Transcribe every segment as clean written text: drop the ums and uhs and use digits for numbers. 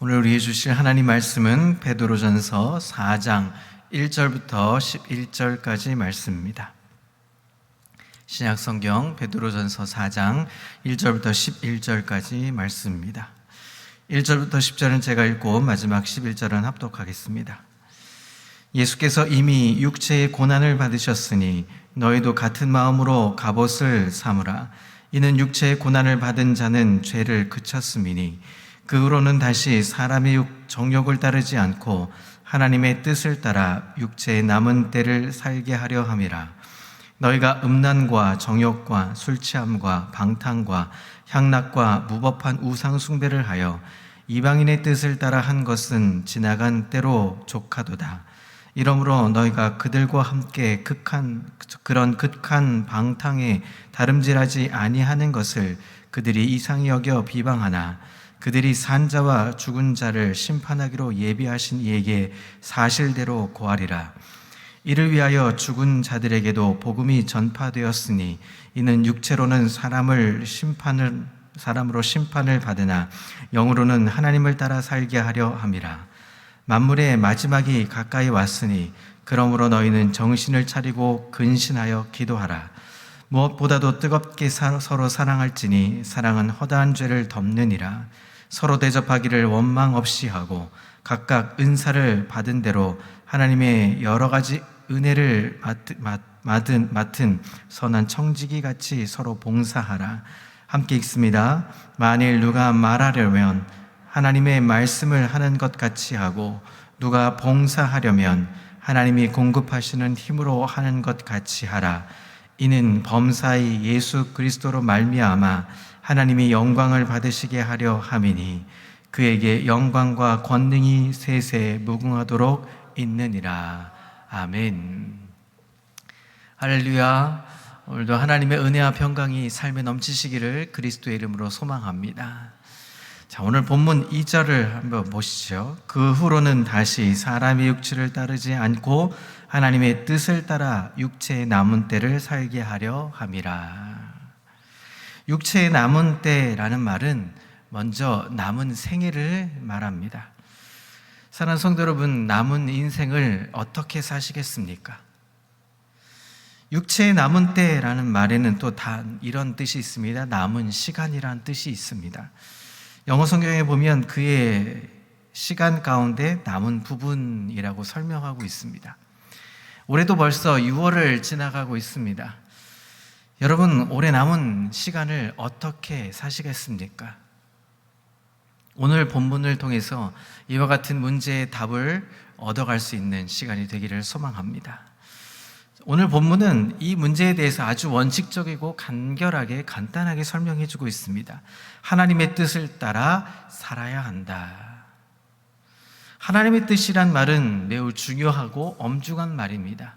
오늘 우리에게 주실 하나님 말씀은 베드로전서 4장 1절부터 11절까지 말씀입니다. 신약성경 베드로전서 4장 1절부터 11절까지 말씀입니다. 1절부터 10절은 제가 읽고 마지막 11절은 합독하겠습니다. 예수께서 이미 육체의 고난을 받으셨으니 너희도 같은 마음으로 갑옷을 삼으라. 이는 육체의 고난을 받은 자는 죄를 그쳤음이니 그 후로는 다시 사람의 정욕을 따르지 않고 하나님의 뜻을 따라 육체의 남은 때를 살게 하려 함이라. 너희가 음란과 정욕과 술 취함과 방탕과 향락과 무법한 우상 숭배를 하여 이방인의 뜻을 따라 한 것은 지나간 때로 족하도다. 이러므로 너희가 그들과 함께 그런 극한 방탕에 다름질하지 아니하는 것을 그들이 이상히 여겨 비방하나 그들이 산 자와 죽은 자를 심판하기로 예비하신 이에게 사실대로 고하리라. 이를 위하여 죽은 자들에게도 복음이 전파되었으니 이는 육체로는 사람으로 심판을 받으나 영으로는 하나님을 따라 살게 하려 함이라. 만물의 마지막이 가까이 왔으니 그러므로 너희는 정신을 차리고 근신하여 기도하라. 무엇보다도 뜨겁게 서로 사랑할지니 사랑은 허다한 죄를 덮느니라. 서로 대접하기를 원망 없이 하고 각각 은사를 받은 대로 하나님의 여러 가지 은혜를 맡은 선한 청지기 같이 서로 봉사하라. 함께 읽습니다. 만일 누가 말하려면 하나님의 말씀을 하는 것 같이 하고 누가 봉사하려면 하나님이 공급하시는 힘으로 하는 것 같이 하라. 이는 범사의 예수 그리스도로 말미암아 하나님이 영광을 받으시게 하려 함이니 그에게 영광과 권능이 세세 무궁하도록 있느니라. 아멘. 할렐루야. 오늘도 하나님의 은혜와 평강이 삶에 넘치시기를 그리스도의 이름으로 소망합니다. 자, 오늘 본문 2절을 한번 보시죠. 그 후로는 다시 사람의 육체를 따르지 않고 하나님의 뜻을 따라 육체의 남은 때를 살게 하려 함이라. 육체의 남은 때라는 말은 먼저 남은 생애를 말합니다. 사랑하는 성도 여러분, 남은 인생을 어떻게 사시겠습니까? 육체의 남은 때라는 말에는 또 이런 뜻이 있습니다. 남은 시간이라는 뜻이 있습니다. 영어 성경에 보면 그의 시간 가운데 남은 부분이라고 설명하고 있습니다. 올해도 벌써 6월을 지나가고 있습니다. 여러분, 올해 남은 시간을 어떻게 사시겠습니까? 오늘 본문을 통해서 이와 같은 문제의 답을 얻어갈 수 있는 시간이 되기를 소망합니다. 오늘 본문은 이 문제에 대해서 아주 원칙적이고 간단하게 설명해 주고 있습니다. 하나님의 뜻을 따라 살아야 한다. 하나님의 뜻이란 말은 매우 중요하고 엄중한 말입니다.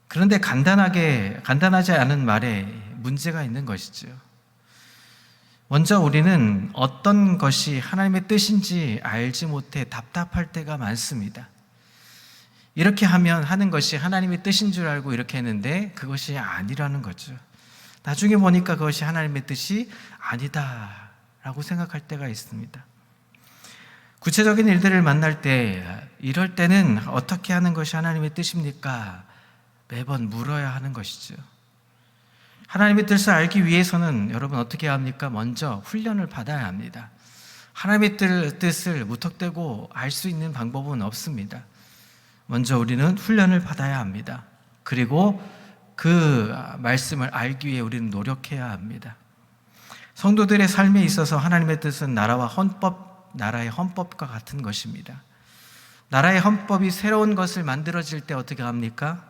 그런데 간단하지 않은 말에 문제가 있는 것이죠. 먼저 우리는 어떤 것이 하나님의 뜻인지 알지 못해 답답할 때가 많습니다. 이렇게 하는 것이 하나님의 뜻인 줄 알고 이렇게 했는데 그것이 아니라는 거죠. 나중에 보니까 그것이 하나님의 뜻이 아니다라고 생각할 때가 있습니다. 구체적인 일들을 만날 때 이럴 때는 어떻게 하는 것이 하나님의 뜻입니까? 매번 물어야 하는 것이죠. 하나님의 뜻을 알기 위해서는 여러분 어떻게 합니까? 먼저 훈련을 받아야 합니다. 하나님의 뜻을 무턱대고 알 수 있는 방법은 없습니다. 먼저 우리는 훈련을 받아야 합니다. 그리고 그 말씀을 알기 위해 우리는 노력해야 합니다. 성도들의 삶에 있어서 하나님의 뜻은 나라의 헌법과 같은 것입니다. 나라의 헌법이 새로운 것을 만들어질 때 어떻게 합니까?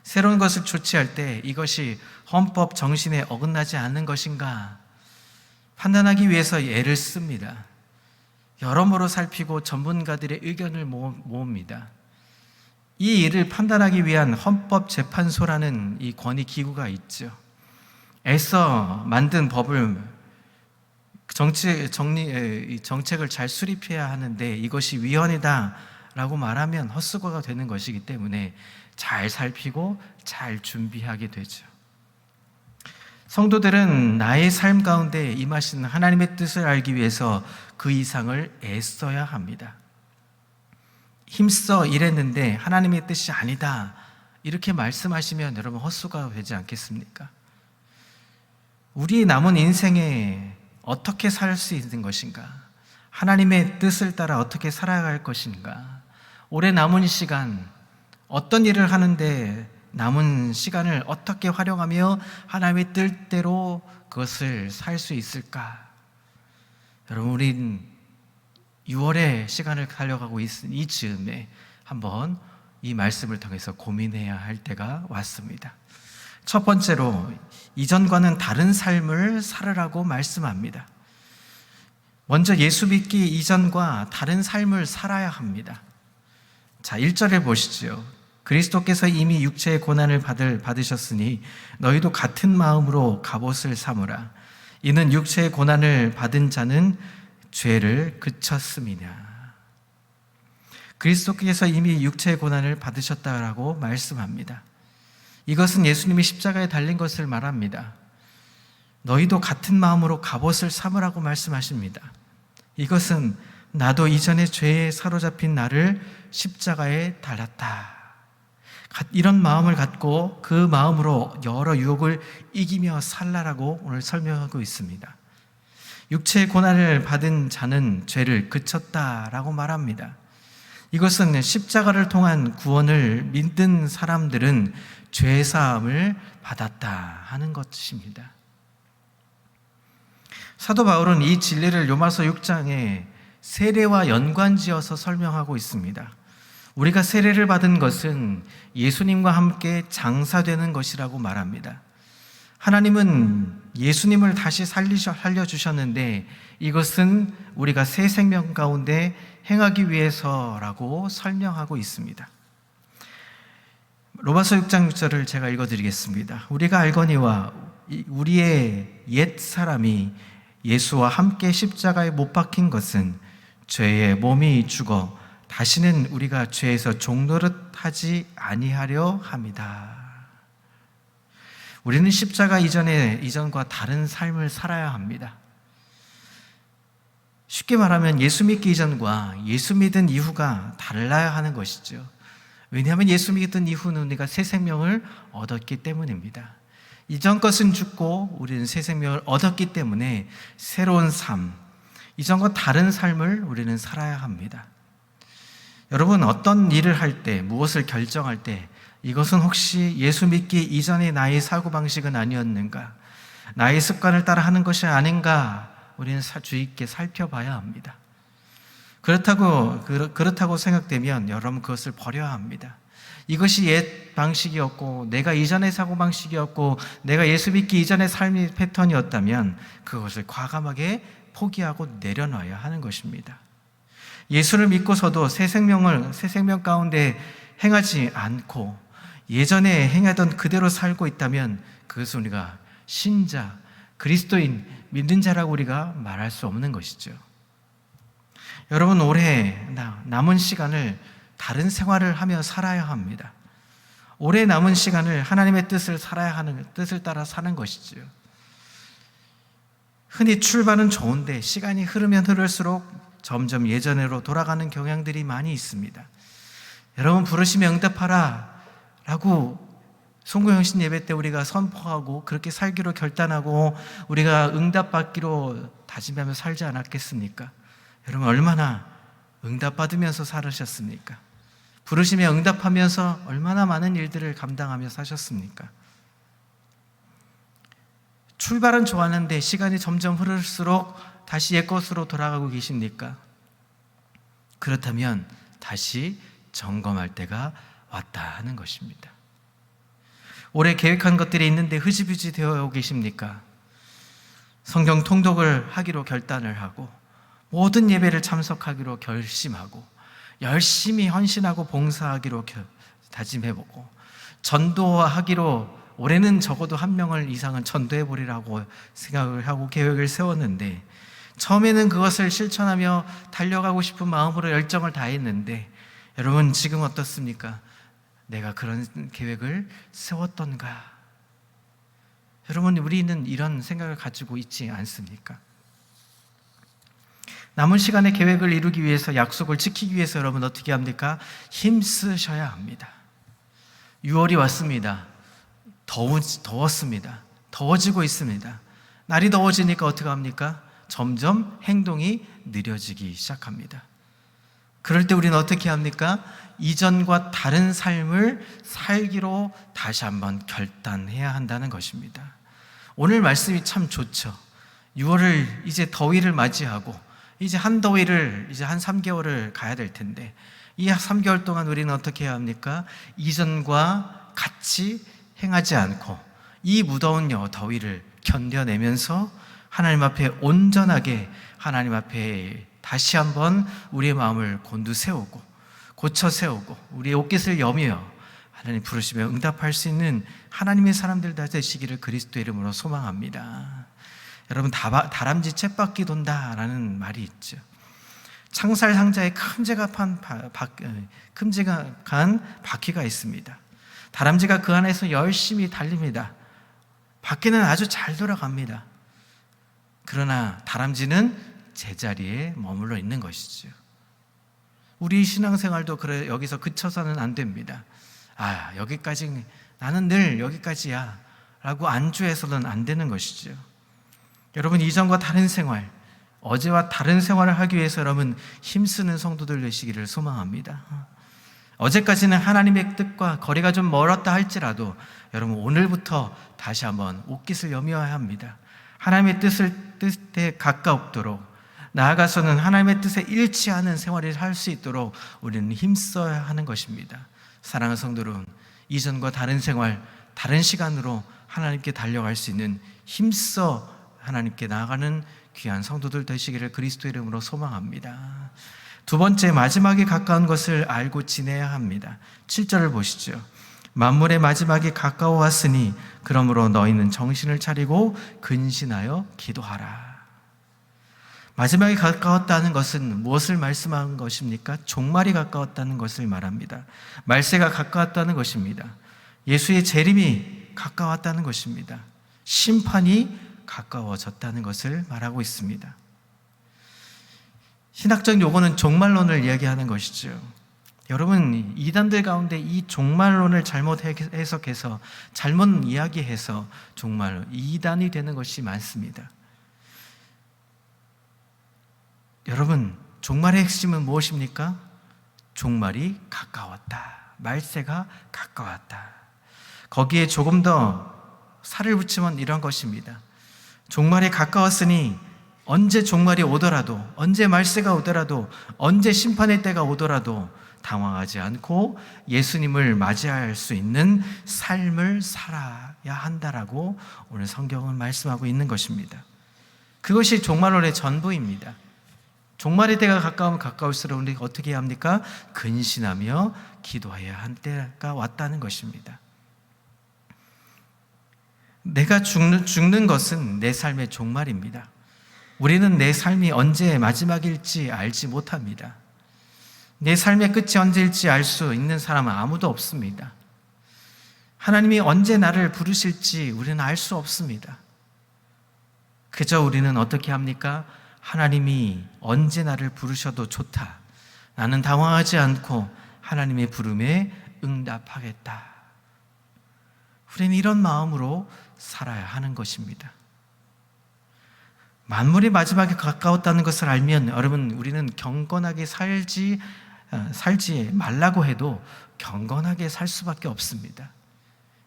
새로운 것을 조치할 때 이것이 헌법 정신에 어긋나지 않는 것인가 판단하기 위해서 애를 씁니다. 여러모로 살피고 전문가들의 의견을 모읍니다. 이 일을 판단하기 위한 헌법재판소라는 이 권위기구가 있죠. 애써 만든 법을 정책을 잘 수립해야 하는데 이것이 위헌이다라고 말하면 헛수고가 되는 것이기 때문에 잘 살피고 잘 준비하게 되죠. 성도들은 나의 삶 가운데 임하신 하나님의 뜻을 알기 위해서 그 이상을 애써야 합니다. 힘써 일했는데 하나님의 뜻이 아니다, 이렇게 말씀하시면 여러분 헛수가 되지 않겠습니까? 우리 남은 인생에 어떻게 살 수 있는 것인가? 하나님의 뜻을 따라 어떻게 살아갈 것인가? 올해 남은 시간, 어떤 일을 하는데 남은 시간을 어떻게 활용하며 하나님의 뜻대로 그것을 살 수 있을까? 여러분, 우린 6월의 시간을 달려가고 있은 이 즈음에 한번 이 말씀을 통해서 고민해야 할 때가 왔습니다. 첫 번째로, 이전과는 다른 삶을 살으라고 말씀합니다. 먼저 예수 믿기 이전과 다른 삶을 살아야 합니다. 자, 1절에 보시죠. 그리스도께서 이미 육체의 고난을 받으셨으니 너희도 같은 마음으로 갑옷을 삼으라. 이는 육체의 고난을 받은 자는 죄를 그쳤음이냐. 그리스도께서 이미 육체의 고난을 받으셨다라고 말씀합니다. 이것은 예수님이 십자가에 달린 것을 말합니다. 너희도 같은 마음으로 갑옷을 삼으라고 말씀하십니다. 이것은 나도 이전에 죄에 사로잡힌 나를 십자가에 달았다, 이런 마음을 갖고 그 마음으로 여러 유혹을 이기며 살라라고 오늘 설명하고 있습니다. 육체의 고난을 받은 자는 죄를 그쳤다라고 말합니다. 이것은 십자가를 통한 구원을 믿는 사람들은 죄사함을 받았다 하는 것입니다. 사도 바울은 이 진리를 로마서 6장에 세례와 연관지어서 설명하고 있습니다. 우리가 세례를 받은 것은 예수님과 함께 장사되는 것이라고 말합니다. 하나님은 예수님을 다시 살려주셨는데 이것은 우리가 새 생명 가운데 행하기 위해서라고 설명하고 있습니다. 로마서 6장 6절을 제가 읽어드리겠습니다. 우리가 알거니와 우리의 옛 사람이 예수와 함께 십자가에 못 박힌 것은 죄의 몸이 죽어 다시는 우리가 죄에서 종노릇하지 아니하려 함이다. 우리는 십자가 이전과 다른 삶을 살아야 합니다. 쉽게 말하면 예수 믿기 이전과 예수 믿은 이후가 달라야 하는 것이죠. 왜냐하면 예수 믿은 이후는 우리가 새 생명을 얻었기 때문입니다. 이전 것은 죽고 우리는 새 생명을 얻었기 때문에 새로운 삶, 이전과 다른 삶을 우리는 살아야 합니다. 여러분, 어떤 일을 할 때, 무엇을 결정할 때 이것은 혹시 예수 믿기 이전의 나의 사고방식은 아니었는가, 나의 습관을 따라 하는 것이 아닌가, 우리는 주의 깊게 살펴봐야 합니다. 그렇다고 생각되면 여러분 그것을 버려야 합니다. 이것이 옛 방식이었고 내가 이전의 사고방식이었고 내가 예수 믿기 이전의 삶의 패턴이었다면 그것을 과감하게 포기하고 내려놔야 하는 것입니다. 예수를 믿고서도 새 생명 가운데 행하지 않고 예전에 행하던 그대로 살고 있다면 그것은 우리가 신자, 그리스도인, 믿는 자라고 우리가 말할 수 없는 것이죠. 여러분, 올해 남은 시간을 다른 생활을 하며 살아야 합니다. 올해 남은 시간을 하나님의 뜻을 따라 사는 것이죠. 흔히 출발은 좋은데 시간이 흐르면 흐를수록 점점 예전으로 돌아가는 경향들이 많이 있습니다. 여러분, 부르시면 응답하라 라고 송구영신 예배 때 우리가 선포하고 그렇게 살기로 결단하고 우리가 응답받기로 다짐하며 살지 않았겠습니까? 여러분, 얼마나 응답받으면서 살으셨습니까? 부르시며 응답하면서 얼마나 많은 일들을 감당하며 사셨습니까? 출발은 좋았는데 시간이 점점 흐를수록 다시 옛것으로 돌아가고 계십니까? 그렇다면 다시 점검할 때가 왔다 하는 것입니다. 올해 계획한 것들이 있는데 흐지부지 되어 계십니까? 성경 통독을 하기로 결단을 하고 모든 예배를 참석하기로 결심하고 열심히 헌신하고 봉사하기로 다짐해보고 전도하기로 올해는 적어도 1명을 이상은 전도해보리라고 생각을 하고 계획을 세웠는데 처음에는 그것을 실천하며 달려가고 싶은 마음으로 열정을 다했는데 여러분, 지금 어떻습니까? 내가 그런 계획을 세웠던가? 여러분, 우리는 이런 생각을 가지고 있지 않습니까? 남은 시간의 계획을 이루기 위해서, 약속을 지키기 위해서 여러분 어떻게 합니까? 힘쓰셔야 합니다. 6월이 왔습니다. 더웠습니다. 더워지고 있습니다. 날이 더워지니까 어떻게 합니까? 점점 행동이 느려지기 시작합니다. 그럴 때 우리는 어떻게 합니까? 이전과 다른 삶을 살기로 다시 한번 결단해야 한다는 것입니다. 오늘 말씀이 참 좋죠. 6월을 이제 더위를 맞이하고 이제 한더위를 이제 한 3개월을 가야 될 텐데, 이 3개월 동안 우리는 어떻게 해야 합니까? 이전과 같이 행하지 않고 이 무더운 더위를 견뎌내면서 하나님 앞에 온전하게, 하나님 앞에 다시 한번 우리의 마음을 곤두세우고 고쳐 세우고 우리의 옷깃을 여며 하나님 부르시며 응답할 수 있는 하나님의 사람들 다 되시기를 그리스도 이름으로 소망합니다. 여러분, 다람쥐 쳇바퀴 돈다라는 말이 있죠. 창살 상자에 큼직한 바퀴가 있습니다. 다람쥐가 그 안에서 열심히 달립니다. 바퀴는 아주 잘 돌아갑니다. 그러나 다람쥐는 제자리에 머물러 있는 것이죠. 우리 신앙생활도 그래, 여기서 그쳐서는 안 됩니다. 여기까지, 나는 늘 여기까지야 라고 안주해서는 안 되는 것이죠. 여러분, 이전과 다른 생활, 어제와 다른 생활을 하기 위해서 여러분 힘쓰는 성도들 되시기를 소망합니다. 어제까지는 하나님의 뜻과 거리가 좀 멀었다 할지라도 여러분 오늘부터 다시 한번 옷깃을 여며야 합니다. 하나님의 뜻에 가까우도록, 나아가서는 하나님의 뜻에 일치하는 생활을 할 수 있도록 우리는 힘써야 하는 것입니다. 사랑하는 성도들은 이전과 다른 생활, 다른 시간으로 하나님께 달려갈 수 있는, 힘써 하나님께 나아가는 귀한 성도들 되시기를 그리스도 이름으로 소망합니다. 두 번째, 마지막에 가까운 것을 알고 지내야 합니다. 7절을 보시죠. 만물의 마지막이 가까워 왔으니 그러므로 너희는 정신을 차리고 근신하여 기도하라. 마지막이 가까웠다는 것은 무엇을 말씀하는 것입니까? 종말이 가까웠다는 것을 말합니다. 말세가 가까웠다는 것입니다. 예수의 재림이 가까웠다는 것입니다. 심판이 가까워졌다는 것을 말하고 있습니다. 신학적 용어는 종말론을 이야기하는 것이죠. 여러분, 이단들 가운데 이 종말론을 잘못 해석해서 잘못 이야기해서 종말 이단이 되는 것이 많습니다. 여러분, 종말의 핵심은 무엇입니까? 종말이 가까웠다. 말세가 가까웠다. 거기에 조금 더 살을 붙이면 이런 것입니다. 종말이 가까웠으니 언제 종말이 오더라도, 언제 말세가 오더라도, 언제 심판의 때가 오더라도 당황하지 않고 예수님을 맞이할 수 있는 삶을 살아야 한다라고 오늘 성경은 말씀하고 있는 것입니다. 그것이 종말론의 전부입니다. 종말의 때가 가까우면 가까울수록 우리가 어떻게 해야 합니까? 근신하며 기도해야 한 때가 왔다는 것입니다. 내가 죽는 것은 내 삶의 종말입니다. 우리는 내 삶이 언제 마지막일지 알지 못합니다. 내 삶의 끝이 언제일지 알 수 있는 사람은 아무도 없습니다. 하나님이 언제 나를 부르실지 우리는 알 수 없습니다. 그저 우리는 어떻게 합니까? 하나님이 언제 나를 부르셔도 좋다. 나는 당황하지 않고 하나님의 부름에 응답하겠다. 우리는 이런 마음으로 살아야 하는 것입니다. 만물이 마지막에 가까웠다는 것을 알면 여러분, 우리는 경건하게 살지 말라고 해도 경건하게 살 수밖에 없습니다.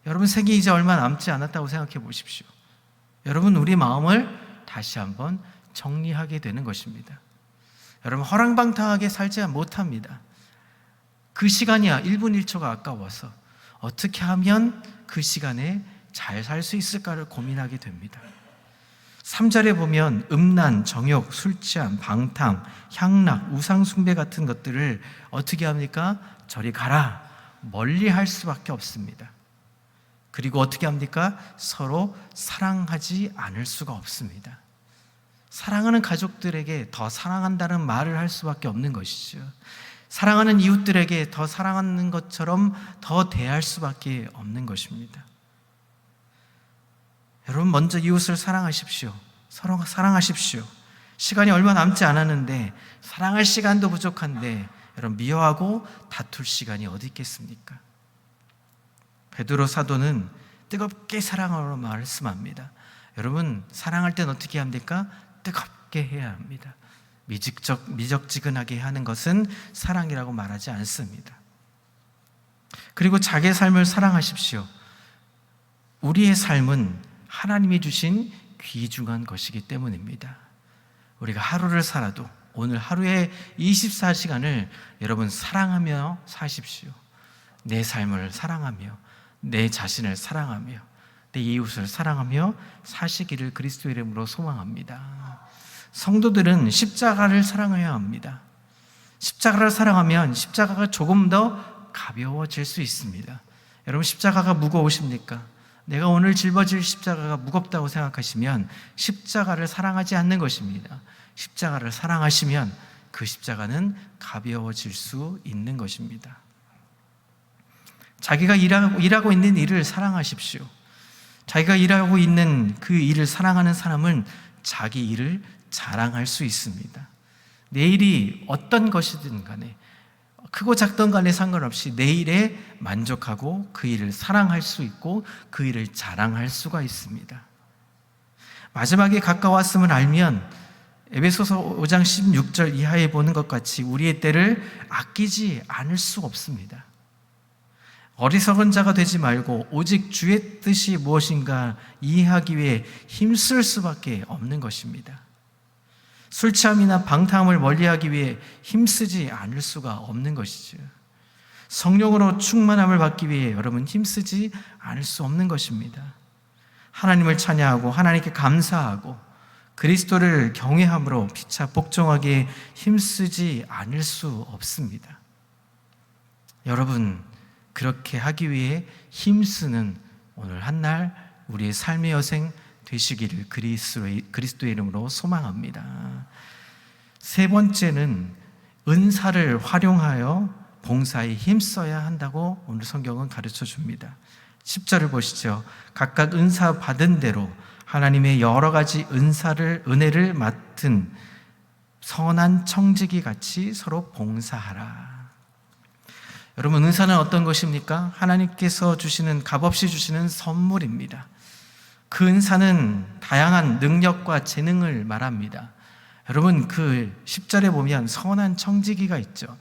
여러분, 생이 이제 얼마 남지 않았다고 생각해 보십시오. 여러분, 우리 마음을 다시 한번 정리하게 되는 것입니다. 여러분, 허랑방탕하게 살지 못합니다. 그 시간이야 1분 1초가 아까워서 어떻게 하면 그 시간에 잘 살 수 있을까를 고민하게 됩니다. 3절에 보면 음란, 정욕, 술 취함, 방탕, 향락, 우상 숭배 같은 것들을 어떻게 합니까? 저리 가라, 멀리 할 수밖에 없습니다. 그리고 어떻게 합니까? 서로 사랑하지 않을 수가 없습니다. 사랑하는 가족들에게 더 사랑한다는 말을 할 수밖에 없는 것이죠. 사랑하는 이웃들에게 더 사랑하는 것처럼 더 대할 수밖에 없는 것입니다. 여러분, 먼저 이웃을 사랑하십시오. 서로 사랑하십시오. 시간이 얼마 남지 않았는데, 사랑할 시간도 부족한데 여러분, 미워하고 다툴 시간이 어디 있겠습니까? 베드로 사도는 뜨겁게 사랑하라고 말씀합니다. 여러분, 사랑할 땐 어떻게 합니까? 뜨겁게 해야 합니다. 미적지근하게 하는 것은 사랑이라고 말하지 않습니다. 그리고 자기의 삶을 사랑하십시오. 우리의 삶은 하나님이 주신 귀중한 것이기 때문입니다. 우리가 하루를 살아도 오늘 하루의 24시간을 여러분 사랑하며 사십시오. 내 삶을 사랑하며, 내 자신을 사랑하며, 내 이웃을 사랑하며 사시기를 그리스도 이름으로 소망합니다. 성도들은 십자가를 사랑해야 합니다. 십자가를 사랑하면 십자가가 조금 더 가벼워질 수 있습니다. 여러분, 십자가가 무거우십니까? 내가 오늘 짊어질 십자가가 무겁다고 생각하시면 십자가를 사랑하지 않는 것입니다. 십자가를 사랑하시면 그 십자가는 가벼워질 수 있는 것입니다. 자기가 일하고 있는 일을 사랑하십시오. 자기가 일하고 있는 그 일을 사랑하는 사람은 자기 일을 자랑할 수 있습니다. 내 일이 어떤 것이든 간에, 크고 작던 간에 상관없이 내 일에 만족하고 그 일을 사랑할 수 있고 그 일을 자랑할 수가 있습니다. 마지막에 가까웠음을 알면 에베소서 5장 16절 이하에 보는 것 같이 우리의 때를 아끼지 않을 수 없습니다. 어리석은 자가 되지 말고 오직 주의 뜻이 무엇인가 이해하기 위해 힘쓸 수밖에 없는 것입니다. 술 취함이나 방탕함을 멀리하기 위해 힘쓰지 않을 수가 없는 것이죠. 성령으로 충만함을 받기 위해 여러분 힘쓰지 않을 수 없는 것입니다. 하나님을 찬양하고 하나님께 감사하고 그리스도를 경외함으로 피차 복종하기에 힘쓰지 않을 수 없습니다. 여러분, 그렇게 하기 위해 힘쓰는 오늘 한날 우리의 삶의 여생 되시기를 그리스도의 이름으로 소망합니다. 세 번째는 은사를 활용하여 봉사에 힘써야 한다고 오늘 성경은 가르쳐 줍니다. 10절을 보시죠. 각각 은사 받은 대로 하나님의 여러 가지 은혜를 맡은 선한 청지기 같이 서로 봉사하라. 여러분, 은사는 어떤 것입니까? 하나님께서 주시는, 값없이 주시는 선물입니다. 그 은사는 다양한 능력과 재능을 말합니다. 여러분, 그 10절에 보면 선한 청지기가 있죠.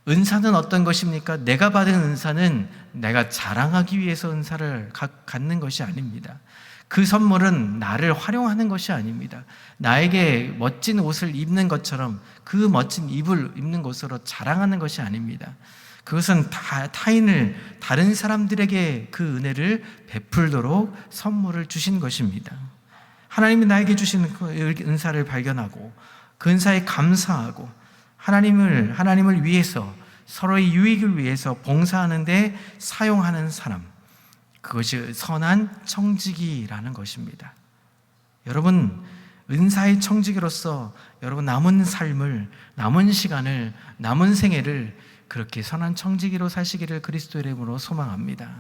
은사는 어떤 것입니까? 내가 받은 은사는 내가 자랑하기 위해서 은사를 갖는 것이 아닙니다. 그 선물은 나를 활용하는 것이 아닙니다. 나에게 멋진 옷을 입는 것처럼 그 멋진 입을 입는 것으로 자랑하는 것이 아닙니다. 그것은 다른 사람들에게 그 은혜를 베풀도록 선물을 주신 것입니다. 하나님이 나에게 주신 그 은사를 발견하고 그 은사에 감사하고 하나님을 위해서, 서로의 유익을 위해서 봉사하는 데 사용하는 사람, 그것이 선한 청지기라는 것입니다. 여러분, 은사의 청지기로서 여러분 남은 삶을, 남은 시간을, 남은 생애를 그렇게 선한 청지기로 사시기를 그리스도의 이름으로 소망합니다.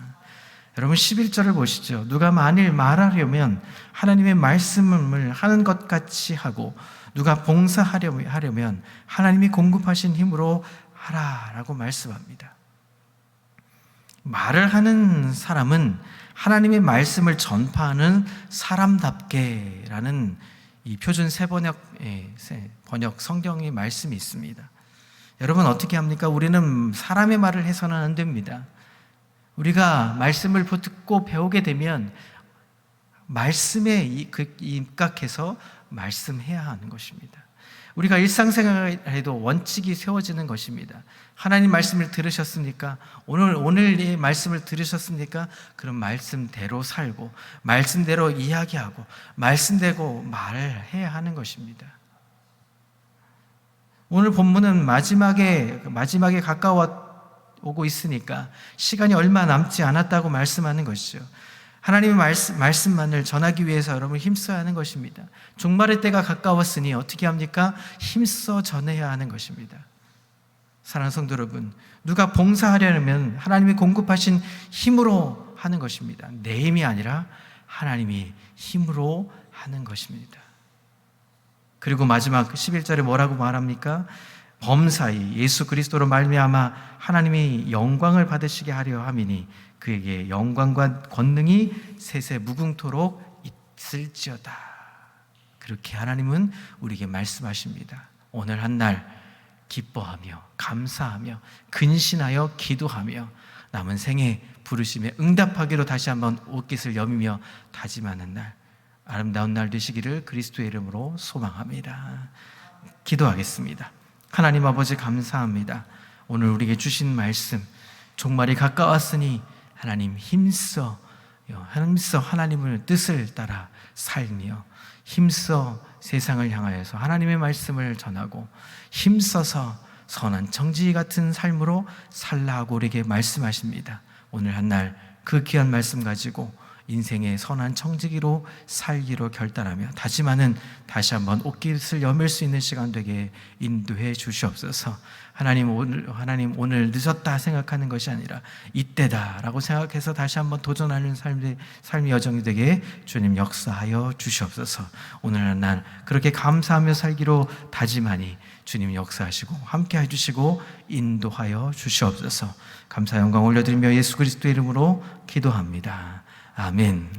여러분, 11절을 보시죠. 누가 만일 말하려면 하나님의 말씀을 하는 것 같이 하고 누가 봉사하려면 하나님이 공급하신 힘으로 하라라고 말씀합니다. 말을 하는 사람은 하나님의 말씀을 전파하는 사람답게라는 이 표준 번역 성경의 말씀이 있습니다. 여러분, 어떻게 합니까? 우리는 사람의 말을 해서는 안 됩니다. 우리가 말씀을 듣고 배우게 되면 말씀에 입각해서 말씀해야 하는 것입니다. 우리가 일상생활에도 원칙이 세워지는 것입니다. 하나님 말씀을 들으셨습니까? 오늘의 말씀을 들으셨습니까? 그럼 말씀대로 살고 말씀대로 이야기하고 말씀대로 말을 해야 하는 것입니다. 오늘 본문은 마지막에 가까워 오고 있으니까 시간이 얼마 남지 않았다고 말씀하는 것이죠. 하나님의 말씀만을 전하기 위해서 여러분 힘써야 하는 것입니다. 종말의 때가 가까웠으니 어떻게 합니까? 힘써 전해야 하는 것입니다. 사랑하는 성도 여러분, 누가 봉사하려면 하나님이 공급하신 힘으로 하는 것입니다. 내 힘이 아니라 하나님이 힘으로 하는 것입니다. 그리고 마지막 11절에 뭐라고 말합니까? 범사이 예수 그리스도로 말미암아 하나님이 영광을 받으시게 하려 함이니 그에게 영광과 권능이 세세 무궁토록 있을지어다. 그렇게 하나님은 우리에게 말씀하십니다. 오늘 한 날 기뻐하며 감사하며 근신하여 기도하며 남은 생에 부르심에 응답하기로 다시 한번 옷깃을 여미며 다짐하는 날, 아름다운 날 되시기를 그리스도의 이름으로 소망합니다. 기도하겠습니다. 하나님 아버지 감사합니다. 오늘 우리에게 주신 말씀, 종말이 가까웠으니 하나님 힘써 하나님을 뜻을 따라 살며 힘써 세상을 향하여서 하나님의 말씀을 전하고 힘써서 선한 청지 같은 삶으로 살라 하고 우리에게 말씀하십니다. 오늘 한 날 그 귀한 말씀 가지고 인생의 선한 청지기로 살기로 결단하며 다짐하는 다시 한번 옷깃을 여밀 수 있는 시간 되게 인도해 주시옵소서. 하나님 오늘 늦었다 생각하는 것이 아니라 이때다라고 생각해서 다시 한번 도전하는 삶의 여정이 되게 주님 역사하여 주시옵소서. 오늘 날 그렇게 감사하며 살기로 다짐하니 주님 역사하시고 함께 해주시고 인도하여 주시옵소서. 감사 영광 올려드리며 예수 그리스도의 이름으로 기도합니다. 아멘.